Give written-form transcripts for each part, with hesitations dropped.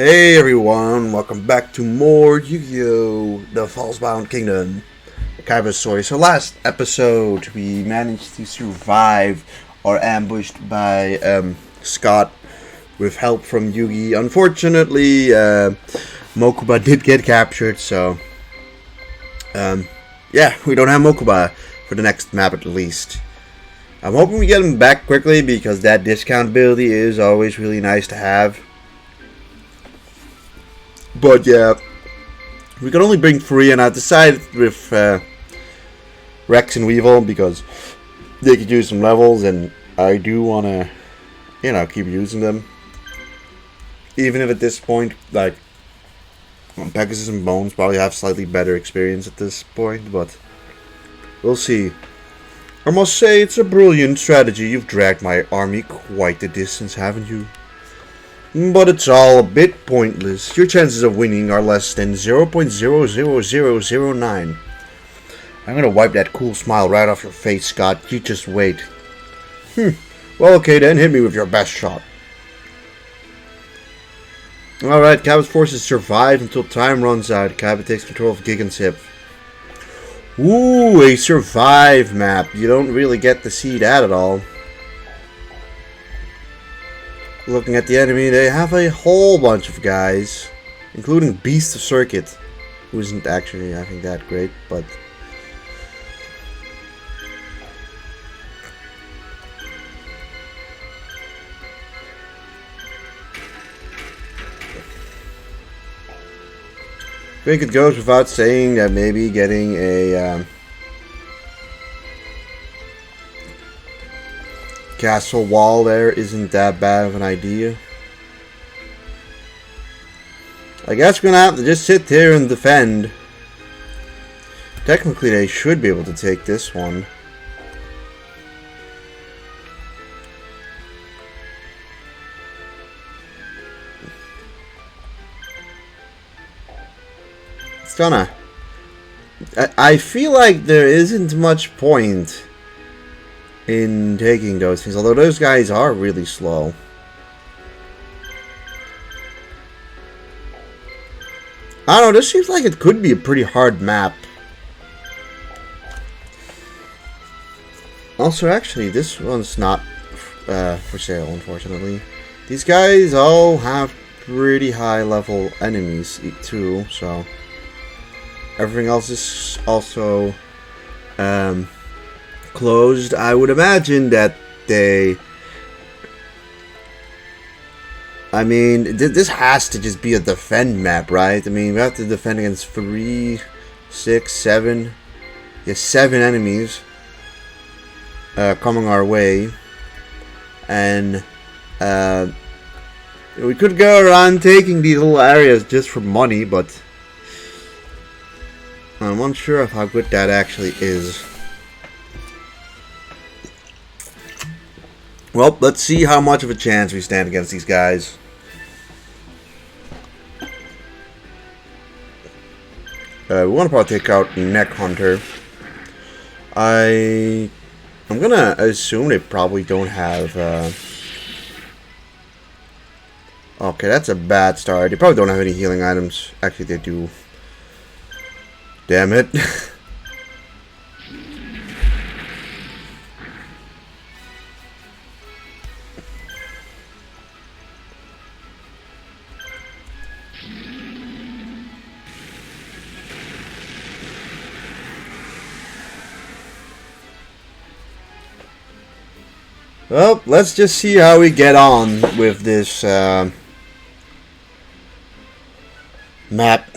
Hey everyone, welcome back to more Yu-Gi-Oh! The Falsebound Kingdom, Kaiba story. So last episode we managed to survive our ambushed by Scott with help from Yugi. Unfortunately, Mokuba did get captured, so yeah, we don't have Mokuba for the next map at least. I'm hoping we get him back quickly because that discount ability is always really nice to have. But yeah, we could only bring 3, and I decided with Rex and Weevil because they could use some levels, and I do want to, keep using them. Even if at this point, like, Pegasus and Bones probably have slightly better experience at this point, but we'll see. I must say, it's a brilliant strategy. You've dragged my army quite the distance, haven't you? But it's all a bit pointless. Your chances of winning are less than 0.00009. I'm gonna wipe that cool smile right off your face, Scott. You just wait. Well, okay then, hit me with your best shot. Alright, Kaiba's forces survive until time runs out. Kaiba takes control of Giganship. Ooh, a survive map. You don't really get to see that at all. Looking at the enemy, they have a whole bunch of guys, including Beast of Circuit, who isn't actually, I think, that great, but I think it goes without saying that maybe getting a castle wall there isn't that bad of an idea. I guess we're gonna have to just sit here and defend. Technically they should be able to take this one. It's gonna... I feel like there isn't much point in taking those things, although those guys are really slow. I don't know, this seems like it could be a pretty hard map. Also, actually, this one's not for sale, unfortunately. These guys all have pretty high level enemies too, so everything else is also closed. I would imagine that they... I mean, this has to just be a defend map, right? I mean, we have to defend against 3, 6, 7... Yeah, 7 enemies coming our way. And we could go around taking these little areas just for money, but I'm unsure of how good that actually is. Well, let's see how much of a chance we stand against these guys. We want to probably take out Neck Hunter. I'm gonna assume they probably don't have... Okay, that's a bad start. They probably don't have any healing items. Actually, they do. Damn it. Well, let's just see how we get on with this map.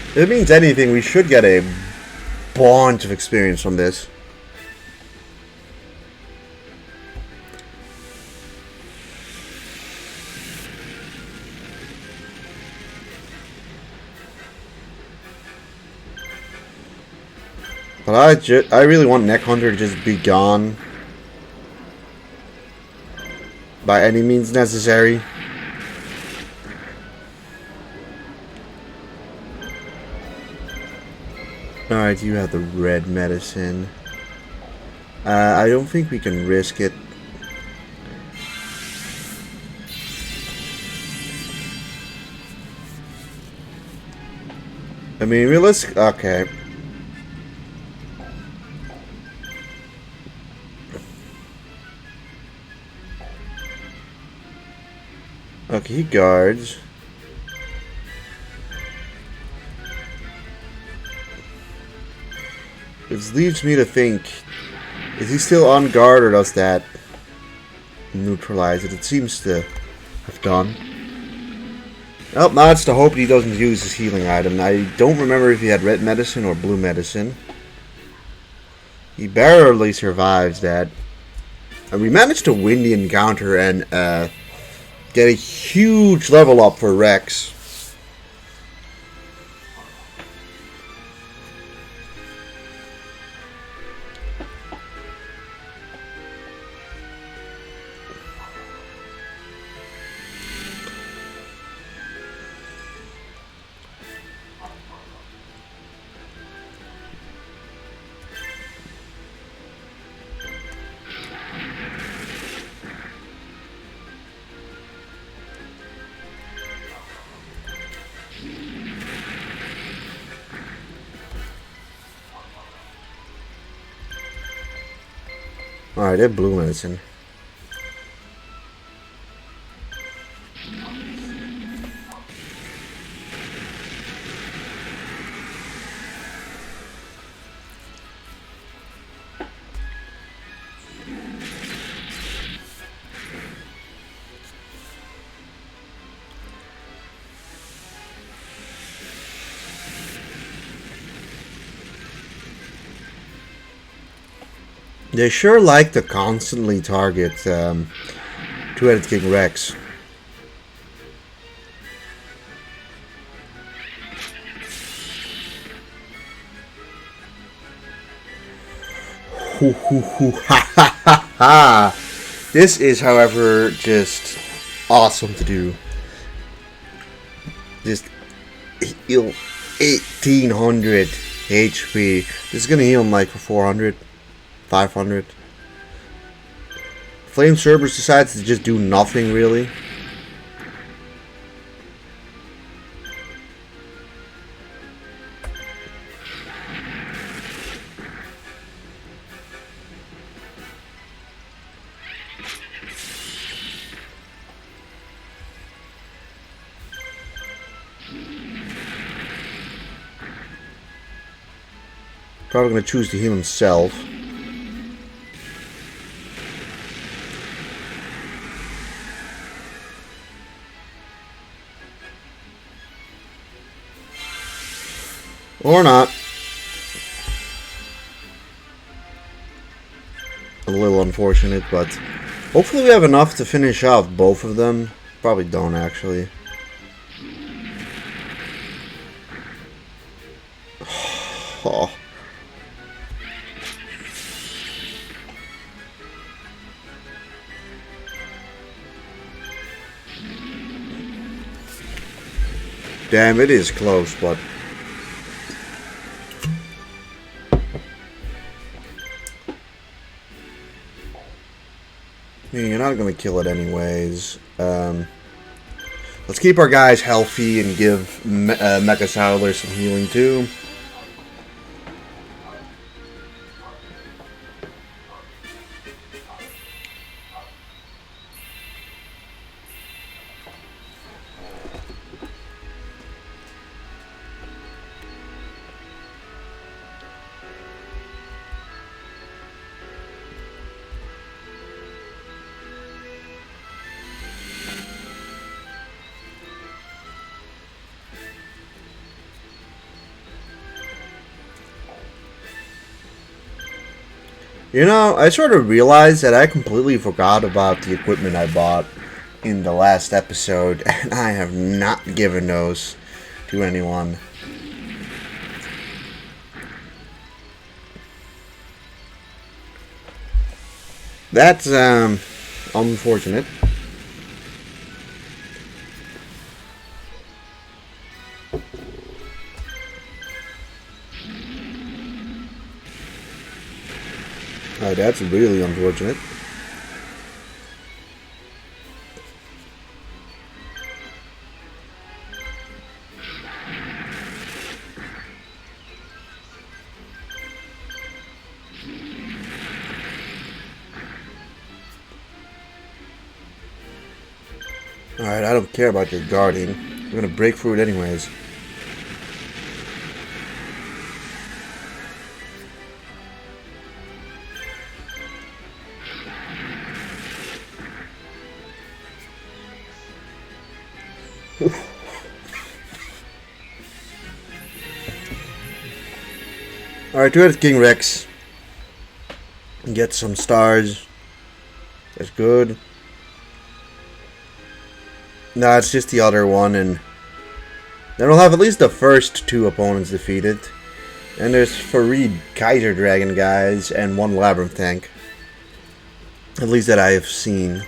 If it means anything, we should get a bunch of experience from this. But I really want Neck Hunter to just be gone by any means necessary. Alright, you have the red medicine. I don't think we can risk it. I mean, realistic. Okay. Okay, he guards. Which leads me to think, is he still on guard or does that neutralize it? It seems to have done. Oh, now it's to hope he doesn't use his healing item. I don't remember if he had red medicine or blue medicine. He barely survives that. And we managed to win the encounter and get a huge level up for Rex. Alright, they have blue medicine. They sure like to constantly target Two-Headed King Rex. Hoo hoo hoo ha ha ha ha! This is, however, just awesome to do. Just heal 1800 HP. This is gonna heal him like for 400. 500. Flame Cerberus decides to just do nothing really. Probably gonna choose to heal himself. Or not. A little unfortunate, but hopefully we have enough to finish off both of them. Probably don't, actually. Oh. Damn, it is close, but... You're not going to kill it anyways. Let's keep our guys healthy and give Mecha Saddler some healing too. You know, I sort of realized that I completely forgot about the equipment I bought in the last episode, and I have not given those to anyone. That's unfortunate. Oh, that's really unfortunate. Alright, I don't care about your guarding. We're gonna break through it anyways. Alright, do it, King Rex. Get some stars. That's good. No, it's just the other one, and then we'll have at least the first two opponents defeated. And there's 3 Kaiser Dragon guys and 1 Labyrinth tank. At least that I have seen.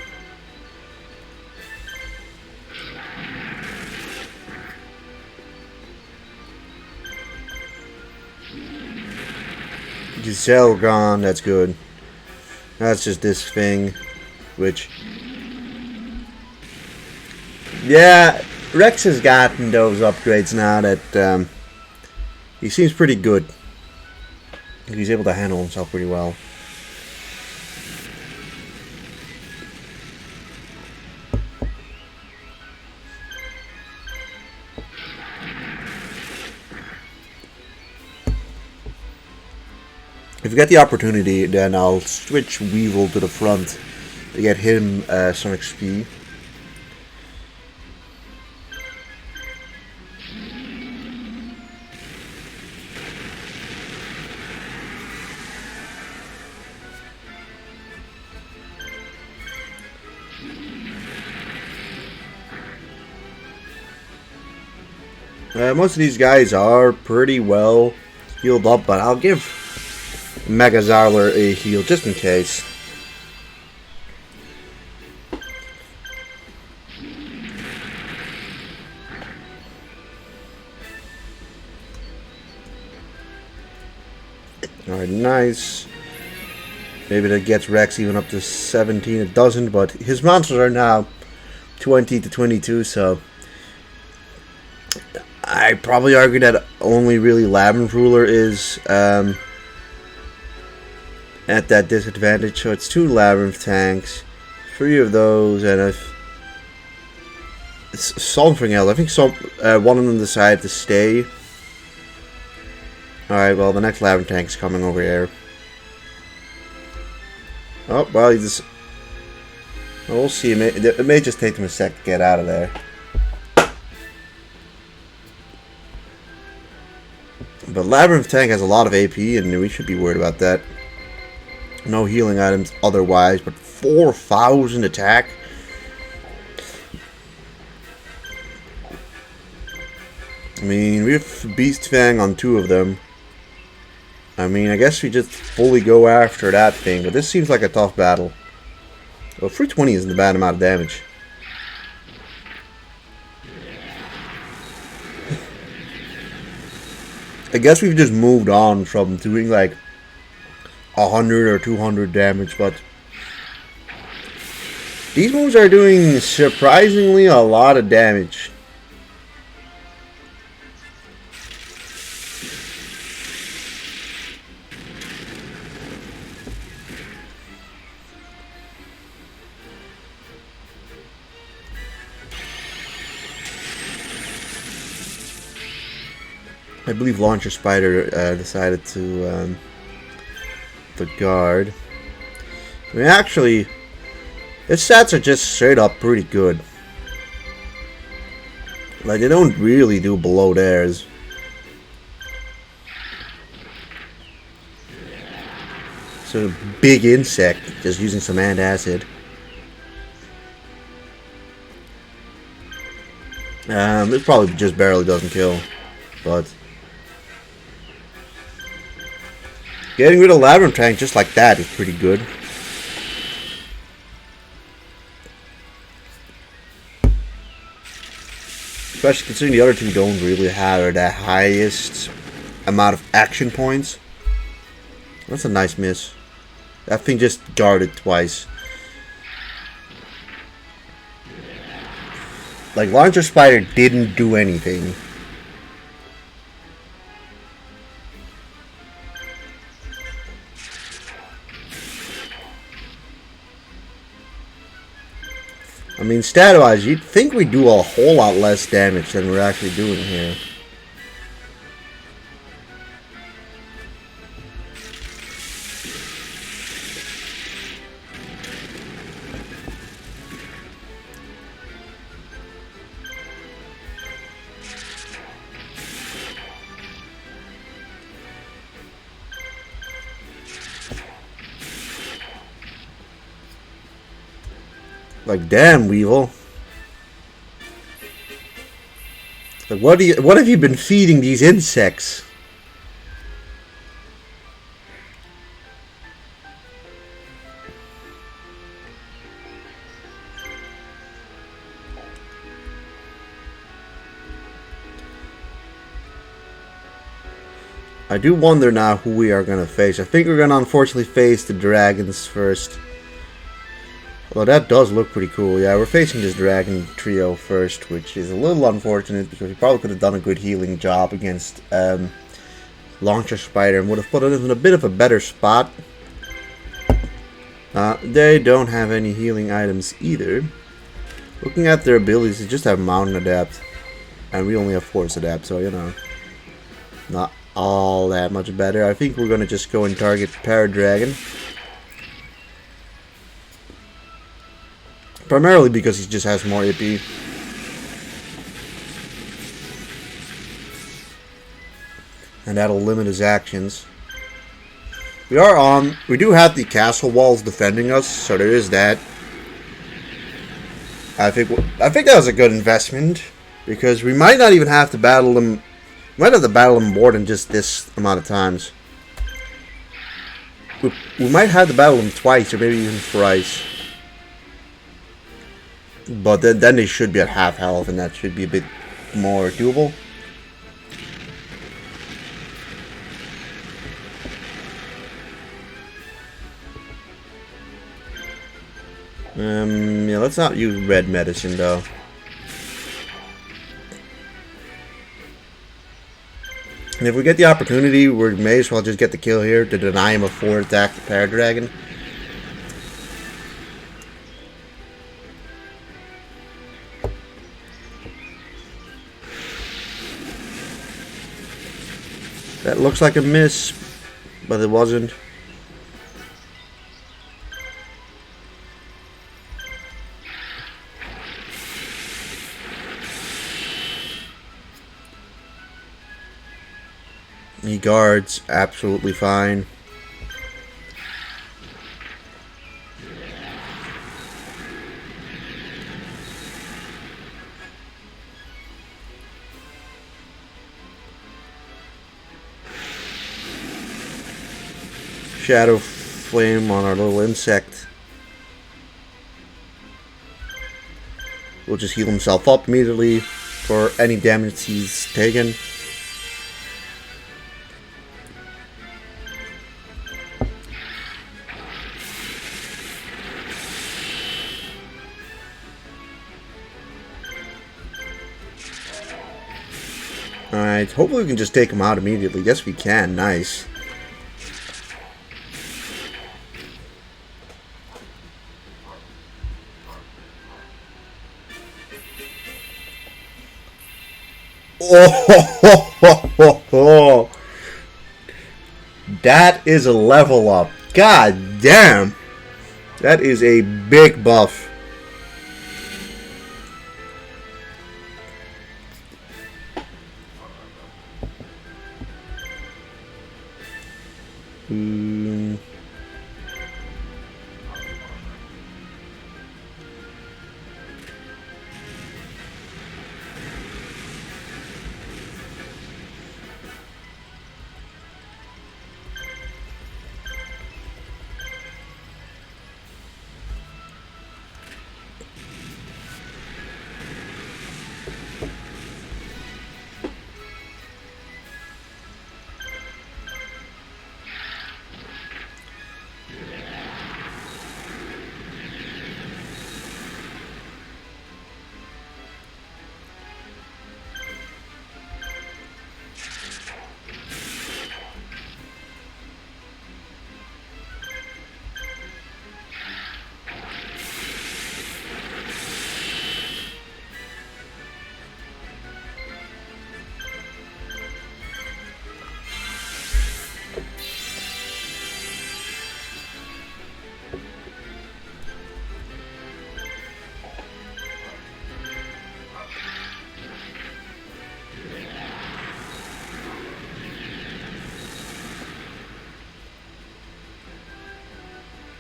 Giselle gone, that's good. That's just this thing, which... Yeah, Rex has gotten those upgrades now that he seems pretty good. He's able to handle himself pretty well. If you get the opportunity, then I'll switch WEEVIL to the front to get him some XP. Most of these guys are pretty well healed up, but I'll give Mega Zarler a heal just in case. Alright, nice. Maybe that gets Rex even up to 17. It doesn't, but his monsters are now 20 to 22, so I probably argue that only really Labyrinth Ruler is at that disadvantage. So it's 2 Labyrinth tanks, 3 of those, and if it's something else. I think one of them decided to stay. Alright, well, the next Labyrinth tank is coming over here. Oh, well, he just... We'll see. It may just take him a sec to get out of there. But Labyrinth tank has a lot of AP, and we should be worried about that. No healing items otherwise, but 4,000 attack. I mean, we have Beast Fang on 2 of them. I mean, I guess we just fully go after that thing, but this seems like a tough battle. Well, 320 isn't a bad amount of damage. I guess we've just moved on from doing like 100 or 200 damage, but these moves are doing surprisingly a lot of damage. I believe Launcher Spider decided to guard. I mean, actually, his stats are just straight up pretty good. Like, they don't really do below theirs. So, big insect, just using some antacid. It probably just barely doesn't kill, but getting rid of Labyrinth Tank just like that is pretty good. especially considering the other two don't really have the highest amount of action points. That's a nice miss. That thing just guarded twice. Like, Launcher Spider didn't do anything. I mean, stat-wise, you'd think we do a whole lot less damage than we're actually doing here. Like, damn, Weevil. Like, what have you been feeding these insects? I do wonder now who we are going to face. I think we're going to unfortunately face the dragons first. Well, that does look pretty cool. Yeah, we're facing this dragon trio first, which is a little unfortunate because we probably could have done a good healing job against Launcher Spider and would have put us in a bit of a better spot. They don't have any healing items either. Looking at their abilities, they just have Mountain Adapt, and we only have Force Adapt, so you know, not all that much better. I think we're gonna just go and target Paradragon. Primarily because he just has more AP. And that'll limit his actions. We do have the castle walls defending us, so there is that. I think that was a good investment, because we might not even have to battle them. We might have to battle them more than just this amount of times. We might have to battle them twice, or maybe even thrice. But then they should be at half health, and that should be a bit more doable. Yeah, let's not use red medicine though. And if we get the opportunity, we may as well just get the kill here to deny him a 4 attack to Paradragon. That looks like a miss, but it wasn't. He guards absolutely fine. Shadow Flame on our little insect. Will just heal himself up immediately for any damage he's taken. Alright, hopefully we can just take him out immediately. Yes, we can. Nice. Oh, that is a level up. God damn. That is a big buff.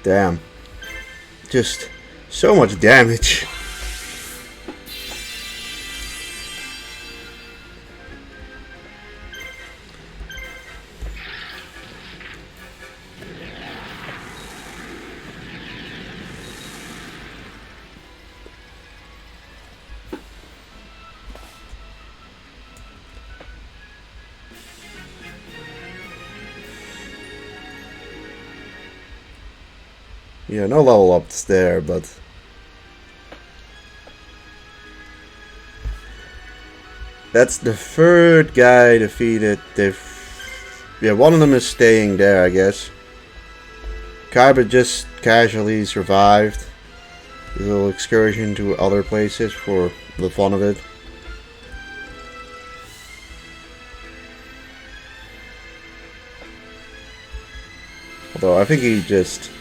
Damn. Just so much damage. Yeah, no level ups there, but that's the third guy defeated. Yeah, one of them is staying there, I guess. Kaiba just casually survived a little excursion to other places for the fun of it. Although I think he just...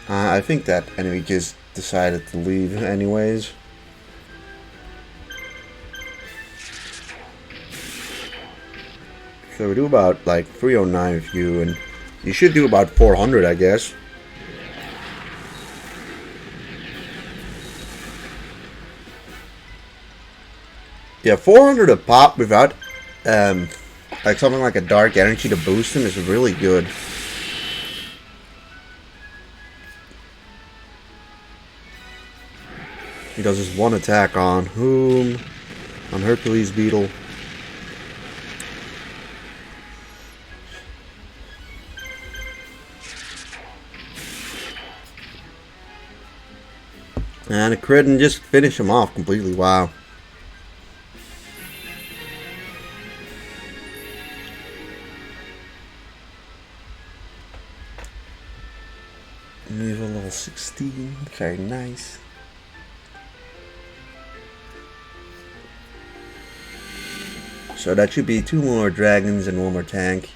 I think that enemy just decided to leave anyways. So we do about like 309 with you, and you should do about 400, I guess. Yeah, 400 a pop without like something like a dark energy to boost him is really good. He does his one attack on whom? On Hercules Beetle. And a crit and just finish him off completely. Wow. Weevil level 16. Very nice. So that should be 2 more dragons and 1 more tank.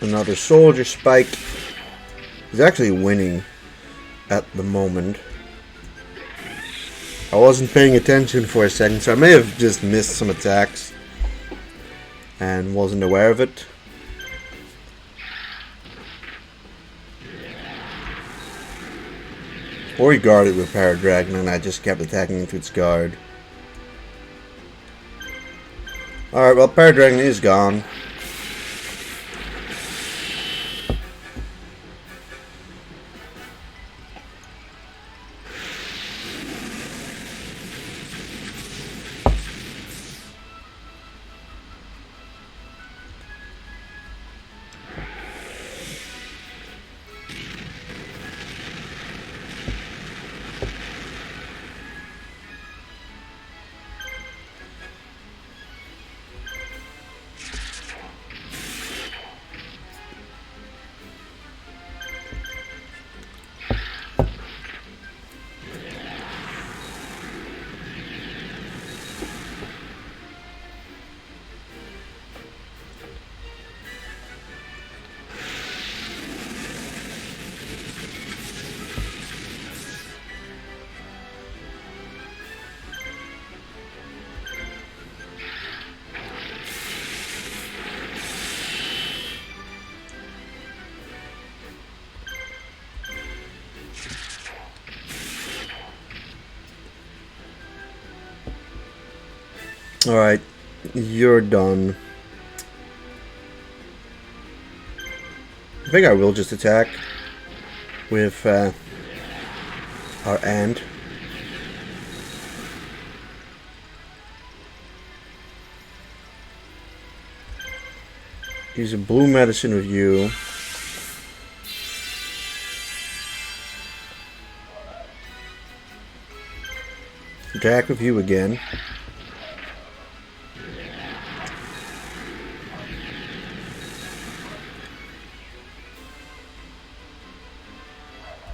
Another soldier spike. He's actually winning at the moment. I wasn't paying attention for a second, so I may have just missed some attacks and wasn't aware of it. Or he guarded with Paradragon and I just kept attacking into its guard. Alright, well, Paradragon is gone. Alright, you're done. I think I will just attack with our ant. Use a blue medicine with you. Attack with you again.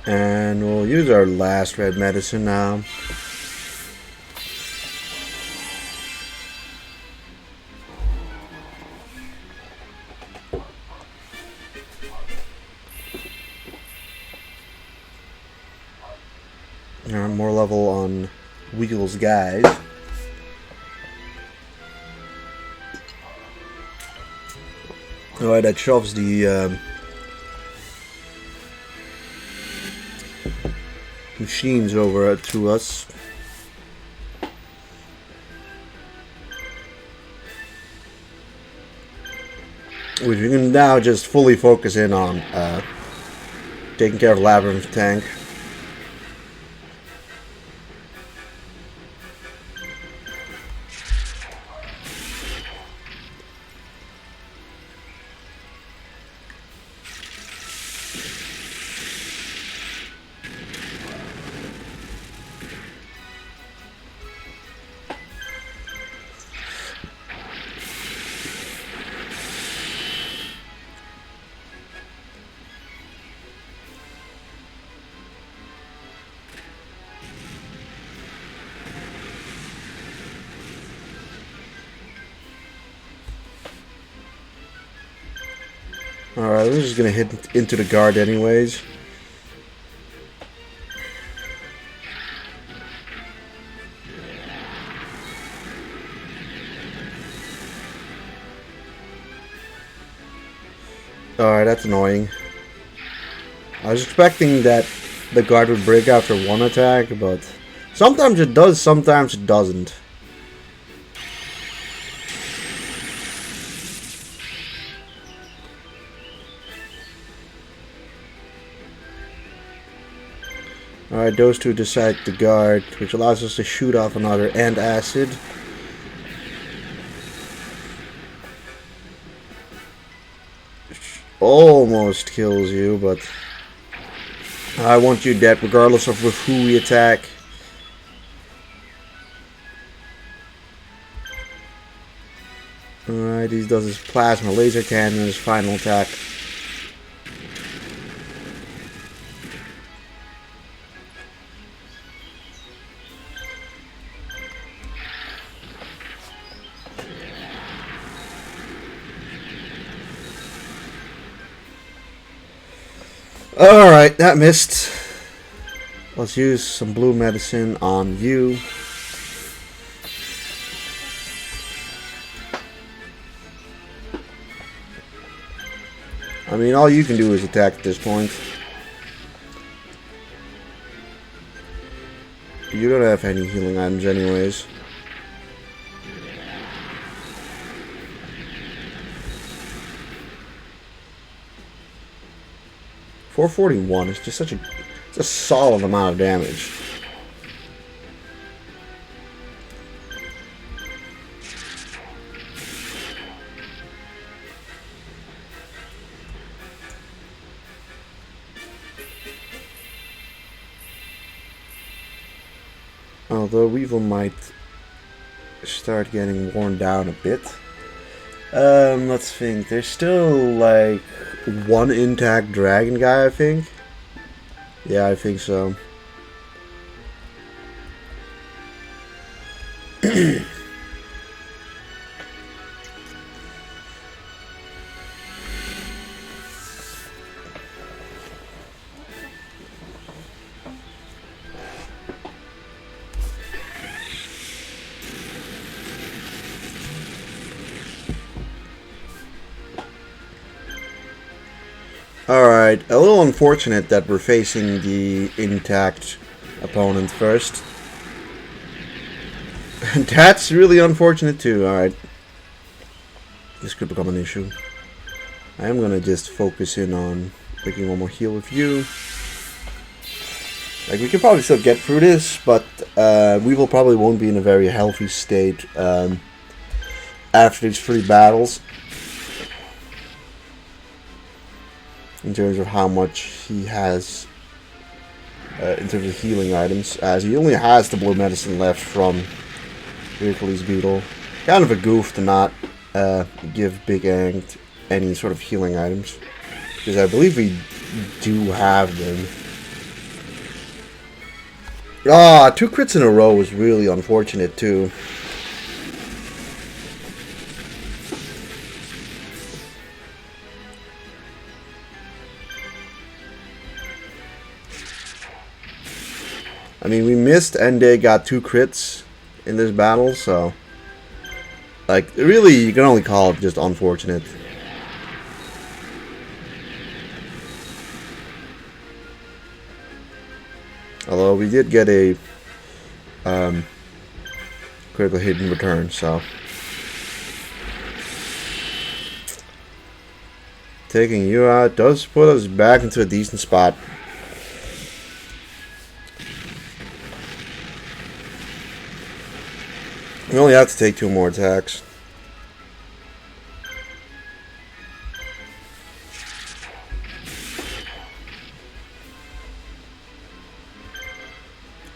And we'll use our last red medicine now. More level on Wheels guys. Alright, that shoves the machines over to us. Which we can now just fully focus in on taking care of Labyrinth tank. Alright, we're just gonna hit into the guard anyways. Alright, that's annoying. I was expecting that the guard would break after one attack, but sometimes it does, sometimes it doesn't. Alright, those two decide to guard, which allows us to shoot off another and acid. Which almost kills you, but I want you dead regardless of with who we attack. Alright, he does his plasma laser cannon, his final attack. Alright, that missed. Let's use some blue medicine on you. I mean, all you can do is attack at this point. You don't have any healing items anyways. $441 is just it's a solid amount of damage. Although Weevil might start getting worn down a bit. Let's think. There's still like one intact dragon guy, I think. Yeah, I think so. Alright, a little unfortunate that we're facing the intact opponent first. That's really unfortunate too, alright. This could become an issue. I am gonna just focus in on making one more heal with you. Like, we can probably still get through this, but Weevil probably won't be in a very healthy state after these 3 battles. In terms of how much he has in terms of healing items, as he only has the blue medicine left from Hercules Beetle. Kind of a goof to not give Big Ang any sort of healing items, because I believe we do have them. Ah, 2 crits in a row was really unfortunate too. I mean, we missed and they got 2 crits in this battle, so like, really, you can only call it just unfortunate. Although we did get a critical hit in return, so taking you out does put us back into a decent spot. We only have to take 2 more attacks.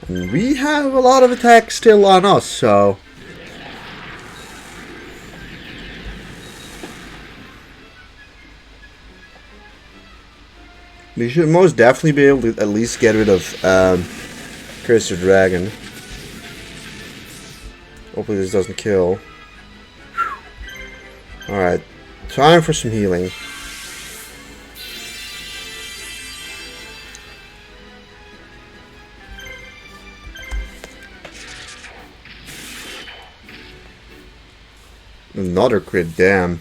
And we have a lot of attacks still on us, so we should most definitely be able to at least get rid of Curse of Dragon. Hopefully this doesn't kill. Alright, time for some healing. Another crit, damn.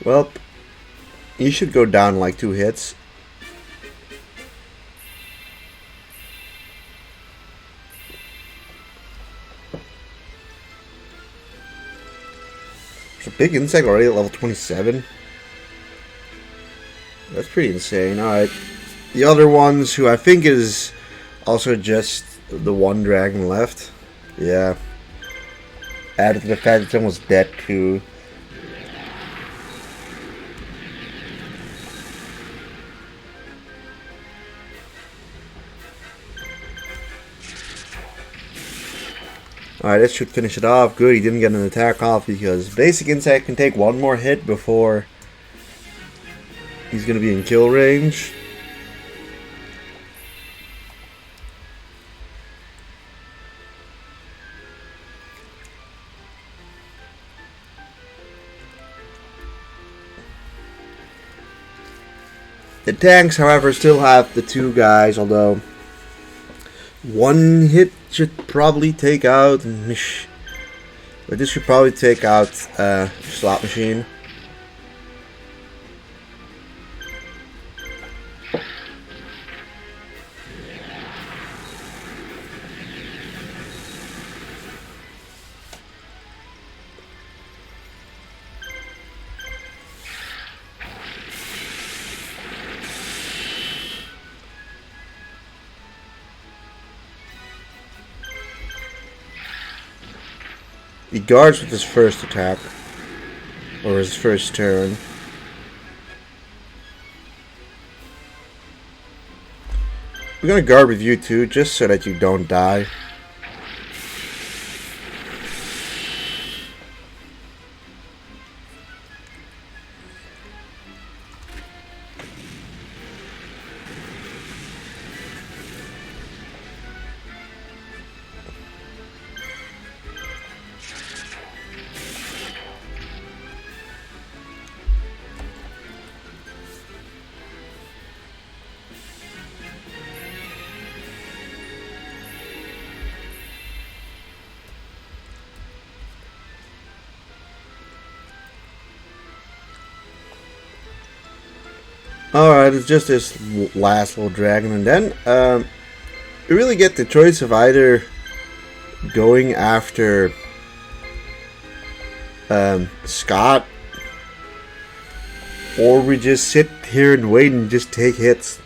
Well, you should go down like 2 hits. There's a big insect already at level 27. That's pretty insane. Alright. The other ones, who I think is also just the 1 dragon left. Yeah. Added to the fact it's almost dead too. Alright, this should finish it off. Good, he didn't get an attack off, because basic insect can take 1 more hit before he's going to be in kill range. The tanks, however, still have the 2 guys, although 1 hit should probably take out but this should probably take out Slot Machine. He guards with his first attack, or his first turn. We're gonna guard with you too, just so that you don't die. Alright, it's just this last little dragon, and then you really get the choice of either going after Scott, or we just sit here and wait and just take hits.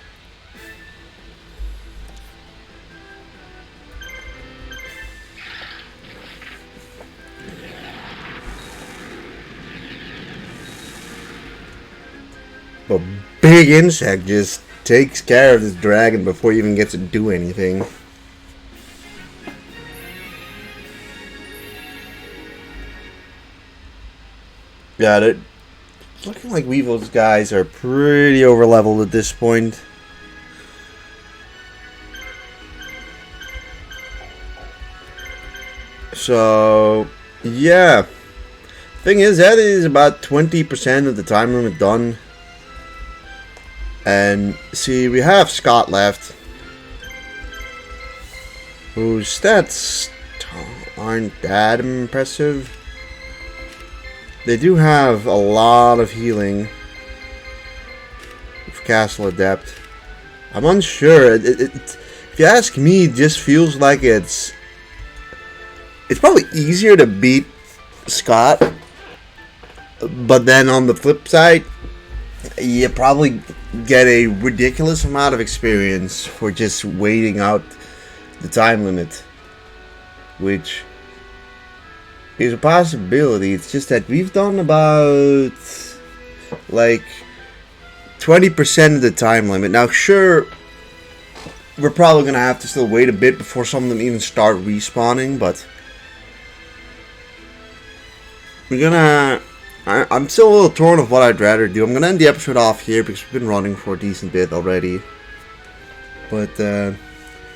A big insect just takes care of this dragon before he even gets to do anything. Got it. Looking like Weevil's guys are pretty over leveled at this point. So, yeah. Thing is, that is about 20% of the time limit done. And see, we have Scott left, whose stats aren't that impressive. They do have a lot of healing with Castle Adept. I'm unsure. If you ask me, it just feels like it's probably easier to beat Scott. But then on the flip side, you probably get a ridiculous amount of experience for just waiting out the time limit, which is a possibility. It's just that we've done about like 20% of the time limit. Now sure, we're probably gonna have to still wait a bit before some of them even start respawning, but we're gonna I'm still a little torn of what I'd rather do. I'm going to end the episode off here because we've been running for a decent bit already. But,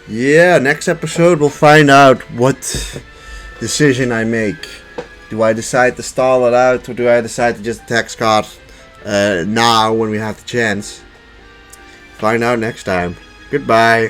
yeah, next episode we'll find out what decision I make. Do I decide to stall it out, or do I decide to just attack Scott now when we have the chance? Find out next time. Goodbye.